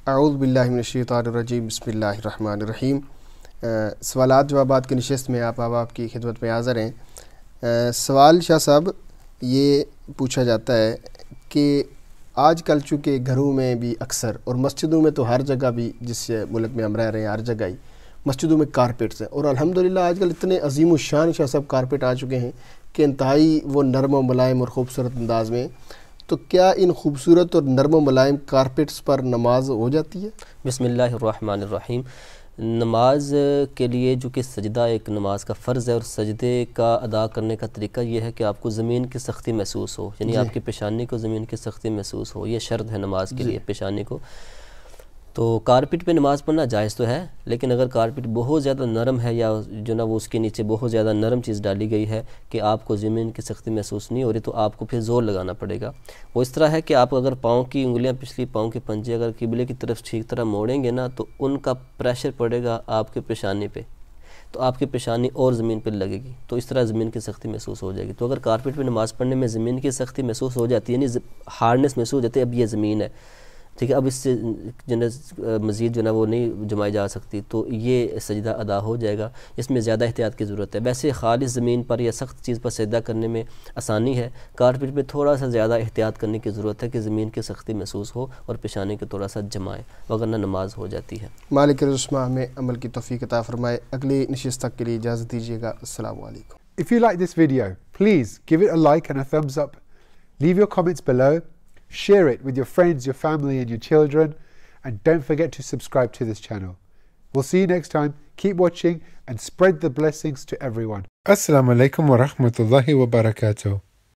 اعوذ باللہ من الشیطان الرجیم، بسم اللہ الرحمن الرحیم۔ سوالات جوابات کی نشست میں آپ کی خدمت میں حاضر ہیں۔ سوال شاہ صاحب یہ پوچھا جاتا ہے کہ آج کل چونکہ گھروں میں بھی اکثر اور مسجدوں میں تو ہر جگہ بھی، جس ملک میں ہم رہ رہے ہیں ہر جگہ ہی مسجدوں میں کارپیٹس ہیں، اور الحمدللہ آج کل اتنے عظیم الشان شاہ صاحب کارپیٹ آ چکے ہیں کہ انتہائی وہ نرم و ملائم اور خوبصورت انداز میں، تو کیا ان خوبصورت اور نرم و ملائم کارپیٹس پر نماز ہو جاتی ہے؟ بسم اللہ الرحمن الرحیم۔ نماز کے لیے جو کہ سجدہ ایک نماز کا فرض ہے، اور سجدے کا ادا کرنے کا طریقہ یہ ہے کہ آپ کو زمین کی سختی محسوس ہو، یعنی آپ کی پیشانی کو زمین کی سختی محسوس ہو، یہ شرط ہے نماز کے لیے پیشانی کو۔ تو کارپیٹ پہ نماز پڑھنا جائز تو ہے، لیکن اگر کارپیٹ بہت زیادہ نرم ہے یا جو نا وہ اس کے نیچے بہت زیادہ نرم چیز ڈالی گئی ہے کہ آپ کو زمین کی سختی محسوس نہیں ہو رہی، تو آپ کو پھر زور لگانا پڑے گا۔ وہ اس طرح ہے کہ آپ اگر پاؤں کی انگلیاں، پچھلی پاؤں کے پنجے اگر قبلے کی طرف ٹھیک طرح موڑیں گے نا، تو ان کا پریشر پڑے گا آپ کے پیشانی پہ، تو آپ کی پیشانی اور زمین پہ لگے گی، تو اس طرح زمین کی سختی محسوس ہو جائے گی۔ تو اگر کارپیٹ پہ نماز پڑھنے میں زمین کی سختی محسوس ہو جاتی ہے، یعنی ہارڈنس محسوس ہو جاتی ہے، اب یہ زمین ہے، ٹھیک ہے، اب اس سے مزید جو نا وہ نہیں جمائی جا سکتی، تو یہ سجدہ ادا ہو جائے گا۔ اس میں زیادہ احتیاط کی ضرورت ہے۔ ویسے خالص زمین پر یا سخت چیز پر سجدہ کرنے میں آسانی ہے، کارپیٹ پہ تھوڑا سا زیادہ احتیاط کرنے کی ضرورت ہے کہ زمین کی سختی محسوس ہو اور پیشانی کو تھوڑا سا جمائے، وگرنہ نماز ہو جاتی ہے۔ مالک رزق ہمیں عمل کی توفیق عطا فرمائے۔ اگلی نشست تک کے لیے اجازت دیجیے گا۔ السلام علیکم۔ If you like this video, please give it a like and a thumbs up. Leave your comments below. Share it with your friends, your family and your children. And don't forget to subscribe to this channel. We'll see you next time. Keep watching and spread the blessings to everyone. Assalamu alaikum wa rahmatullahi wa barakatuh.